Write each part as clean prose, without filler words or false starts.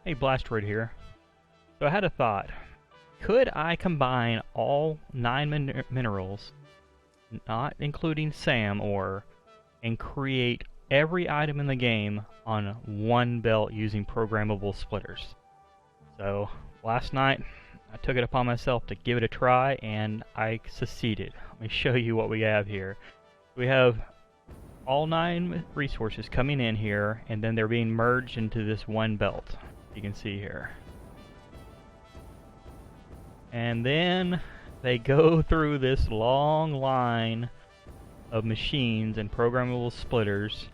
Hey, Blastoid here. So I had a thought. Could I combine all 9 minerals, not including S.A.M ore, and create every item in the game on one belt using programmable splitters? So last night I took it upon myself to give it a try and I succeeded. Let me show you what we have here. We have all 9 resources coming in here, and then they're being merged into this one belt. You can see here. And then they go through this long line of machines and programmable splitters,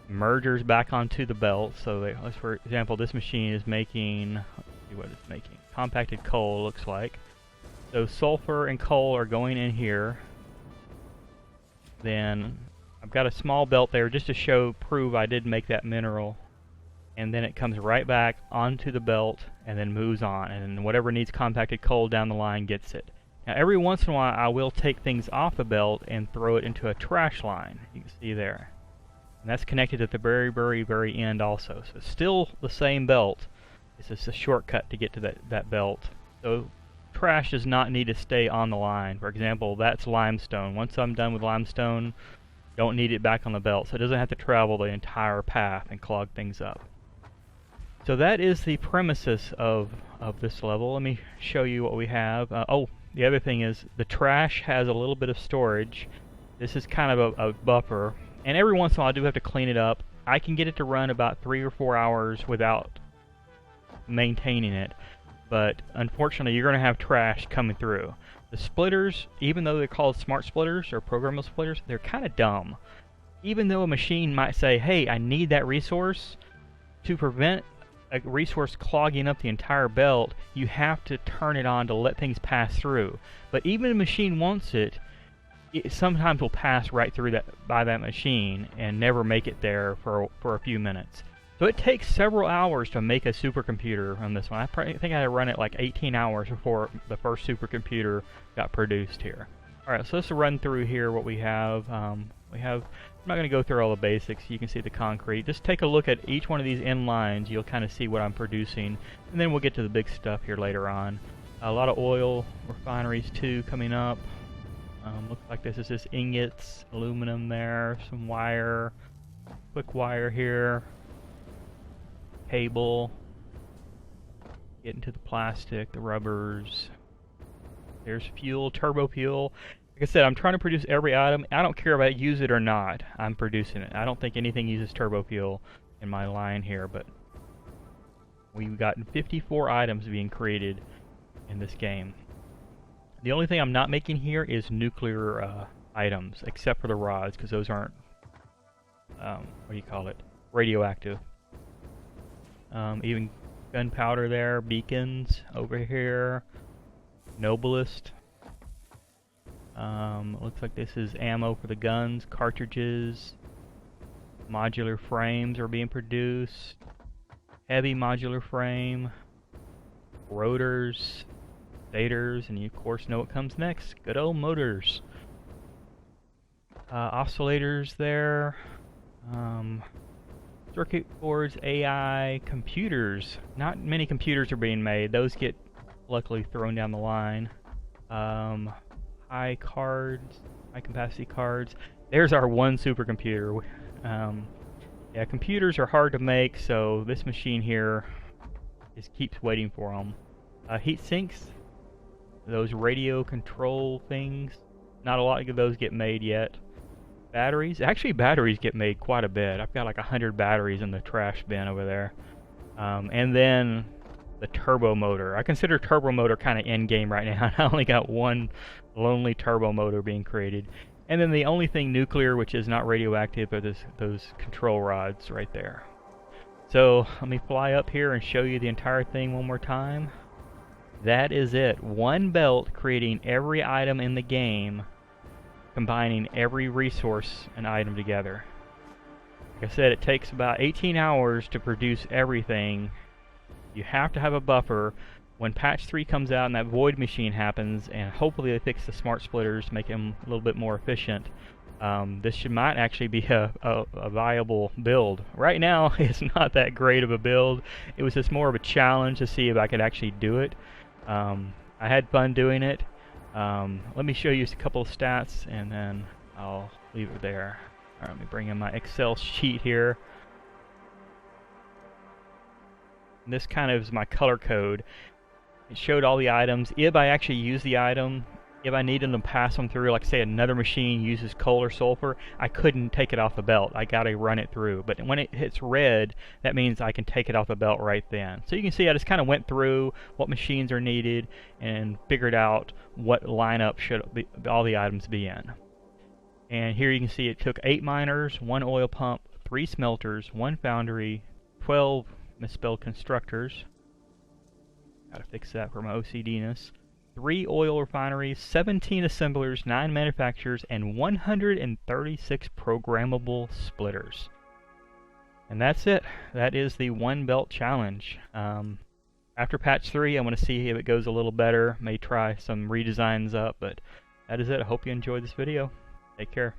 mergers back onto the belt. So for example, this machine is making, let's see what it's making, compacted coal, looks like. So sulfur and coal are going in here. Then I've got a small belt there just to prove I did make that mineral. And then it comes right back onto the belt and then moves on, and whatever needs compacted coal down the line gets it. Now every once in a while I will take things off the belt and throw it into a trash line. You can see there. And that's connected at the very end also. So it's still the same belt. It's just a shortcut to get to that belt. So trash does not need to stay on the line. For example, that's limestone. Once I'm done with limestone, don't need it back on the belt. So it doesn't have to travel the entire path and clog things up. So that is the premises of this level. Let me show you what we have. The other thing is the trash has a little bit of storage. This is kind of a buffer, and every once in a while I do have to clean it up. I can get it to run about 3 or 4 hours without maintaining it, but unfortunately you're going to have trash coming through. The splitters, even though they're called smart splitters or programmable splitters, they're kind of dumb. Even though a machine might say, hey, I need that resource, to prevent a resource clogging up the entire belt, you have to turn it on to let things pass through. But even if a machine wants it, it sometimes will pass right through by that machine and never make it there for a few minutes. So it takes several hours to make a supercomputer on this one. I think I had to run it like 18 hours before the first supercomputer got produced here. Alright, so let's run through here what we have. I'm not going to go through all the basics. You can see the concrete. Just take a look at each one of these end lines. You'll kind of see what I'm producing. And then we'll get to the big stuff here later on. A lot of oil refineries too coming up. Looks like this is just ingots, aluminum there, some wire, quick wire here, cable, get into the plastic, the rubbers. There's fuel, turbo fuel. Like I said, I'm trying to produce every item. I don't care if I use it or not. I'm producing it. I don't think anything uses turbo fuel in my line here, but we've gotten 54 items being created in this game. The only thing I'm not making here is nuclear items, except for the rods, because those aren't, radioactive. Even gunpowder there, beacons over here, Noblest. Looks like this is ammo for the guns, cartridges, modular frames are being produced, heavy modular frame, rotors, stators, and you of course know what comes next, good old motors. Oscillators there, circuit boards, AI, computers. Not many computers are being made, those get luckily thrown down the line. High capacity cards. There's our one supercomputer. Yeah, computers are hard to make, so this machine here just keeps waiting for them. Heat sinks, those radio control things. Not a lot of those get made yet. Batteries. Actually, batteries get made quite a bit. I've got like 100 batteries in the trash bin over there. And then the turbo motor. I consider turbo motor kind of end game right now. I only got one lonely turbo motor being created. And then the only thing nuclear, which is not radioactive, are those control rods right there. So let me fly up here and show you the entire thing one more time. That is it. One belt creating every item in the game, combining every resource and item together. Like I said, it takes about 18 hours to produce everything. You have to have a buffer. When patch 3 comes out and that void machine happens, and hopefully they fix the smart splitters, make them a little bit more efficient, This might actually be a viable build. Right now, it's not that great of a build. It was just more of a challenge to see if I could actually do it. I had fun doing it. Let me show you a couple of stats, and then I'll leave it there. All right, let me bring in my Excel sheet here. And this kind of is my color code. It showed all the items. If I actually use the item, if I needed to pass them through, like say another machine uses coal or sulfur, I couldn't take it off the belt. I gotta run it through. But when it hits red, that means I can take it off the belt right then. So you can see I just kind of went through what machines are needed and figured out what lineup should all the items be in. And here you can see it took 8 miners, 1 oil pump, 3 smelters, 1 foundry, 12 misspelled constructors. Gotta fix that for my OCD-ness. 3 oil refineries, 17 assemblers, 9 manufacturers, and 136 programmable splitters. And that's it. That is the one belt challenge. After patch 3, I want to see if it goes a little better. May try some redesigns up, but that is it. I hope you enjoyed this video. Take care.